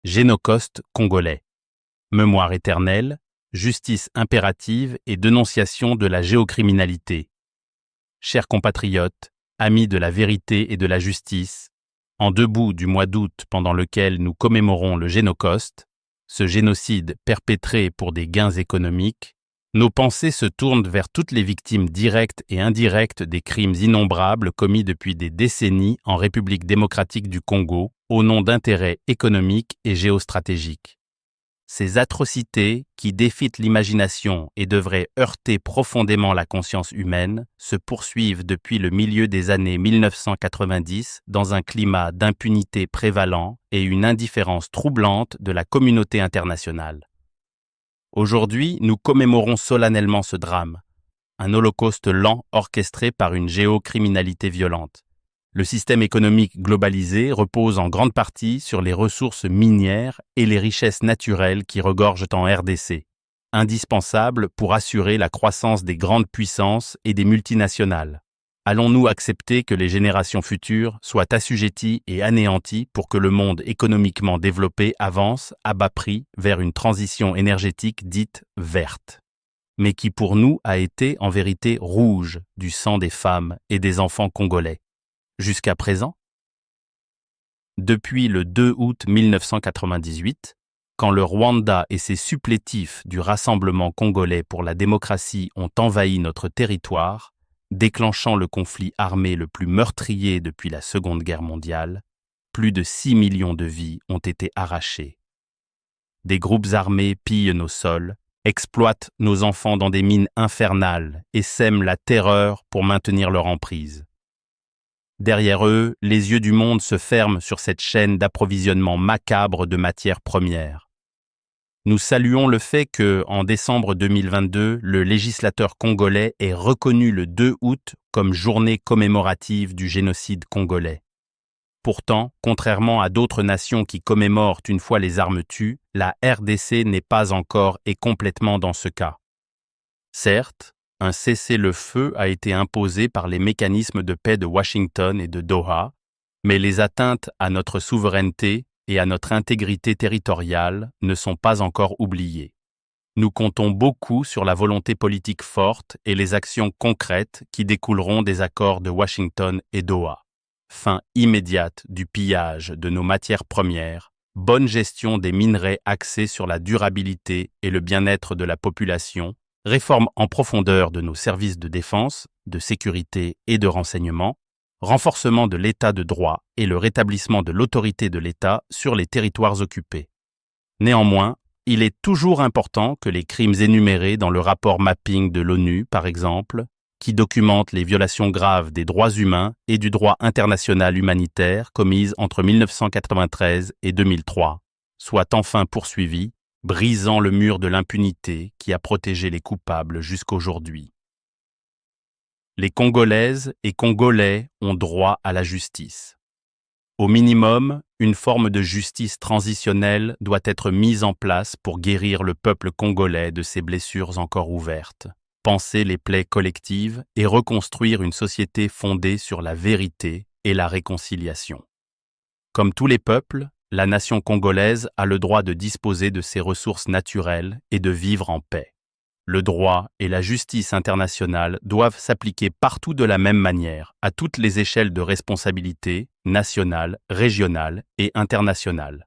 Génocauste congolais. Mémoire éternelle, justice impérative et dénonciation de la géocriminalité. Chers compatriotes, amis de la vérité et de la justice, en debout du mois d'août pendant lequel nous commémorons le Génocauste, ce génocide perpétré pour des gains économiques, nos pensées se tournent vers toutes les victimes directes et indirectes des crimes innombrables commis depuis des décennies en République démocratique du Congo au nom d'intérêts économiques et géostratégiques. Ces atrocités, qui défient l'imagination et devraient heurter profondément la conscience humaine, se poursuivent depuis le milieu des années 1990 dans un climat d'impunité prévalant et une indifférence troublante de la communauté internationale. Aujourd'hui, nous commémorons solennellement ce drame, un holocauste lent orchestré par une géocriminalité violente. Le système économique globalisé repose en grande partie sur les ressources minières et les richesses naturelles qui regorgent en RDC, indispensables pour assurer la croissance des grandes puissances et des multinationales. Allons-nous accepter que les générations futures soient assujetties et anéanties pour que le monde économiquement développé avance à bas prix vers une transition énergétique dite verte, mais qui pour nous a été en vérité rouge du sang des femmes et des enfants congolais? Jusqu'à présent? Depuis le 2 août 1998, quand le Rwanda et ses supplétifs du Rassemblement congolais pour la démocratie ont envahi notre territoire, déclenchant le conflit armé le plus meurtrier depuis la Seconde Guerre mondiale, plus de 6 millions de vies ont été arrachées. Des groupes armés pillent nos sols, exploitent nos enfants dans des mines infernales et sèment la terreur pour maintenir leur emprise. Derrière eux, les yeux du monde se ferment sur cette chaîne d'approvisionnement macabre de matières premières. Nous saluons le fait que, en décembre 2022, le législateur congolais ait reconnu le 2 août comme journée commémorative du génocide congolais. Pourtant, contrairement à d'autres nations qui commémorent une fois les armes tues, la RDC n'est pas encore et complètement dans ce cas. Certes, un cessez-le-feu a été imposé par les mécanismes de paix de Washington et de Doha, mais les atteintes à notre souveraineté et à notre intégrité territoriale ne sont pas encore oubliées. Nous comptons beaucoup sur la volonté politique forte et les actions concrètes qui découleront des accords de Washington et Doha. Fin immédiate du pillage de nos matières premières, bonne gestion des minerais axés sur la durabilité et le bien-être de la population, réforme en profondeur de nos services de défense, de sécurité et de renseignement, renforcement de l'état de droit et le rétablissement de l'autorité de l'État sur les territoires occupés. Néanmoins, il est toujours important que les crimes énumérés dans le rapport mapping de l'ONU, par exemple, qui documente les violations graves des droits humains et du droit international humanitaire commises entre 1993 et 2003, soient enfin poursuivis, brisant le mur de l'impunité qui a protégé les coupables jusqu'aujourd'hui. Les Congolaises et Congolais ont droit à la justice. Au minimum, une forme de justice transitionnelle doit être mise en place pour guérir le peuple congolais de ses blessures encore ouvertes, panser les plaies collectives et reconstruire une société fondée sur la vérité et la réconciliation. Comme tous les peuples, la nation congolaise a le droit de disposer de ses ressources naturelles et de vivre en paix. Le droit et la justice internationale doivent s'appliquer partout de la même manière, à toutes les échelles de responsabilité, nationale, régionale et internationale.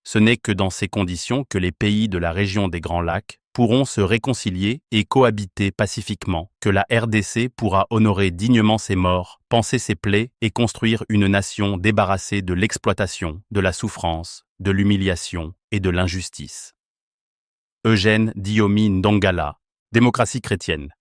Ce n'est que dans ces conditions que les pays de la région des Grands Lacs pourront se réconcilier et cohabiter pacifiquement, que la RDC pourra honorer dignement ses morts, panser ses plaies et construire une nation débarrassée de l'exploitation, de la souffrance, de l'humiliation et de l'injustice. Eugène Diomi Ndongala, Démocratie chrétienne.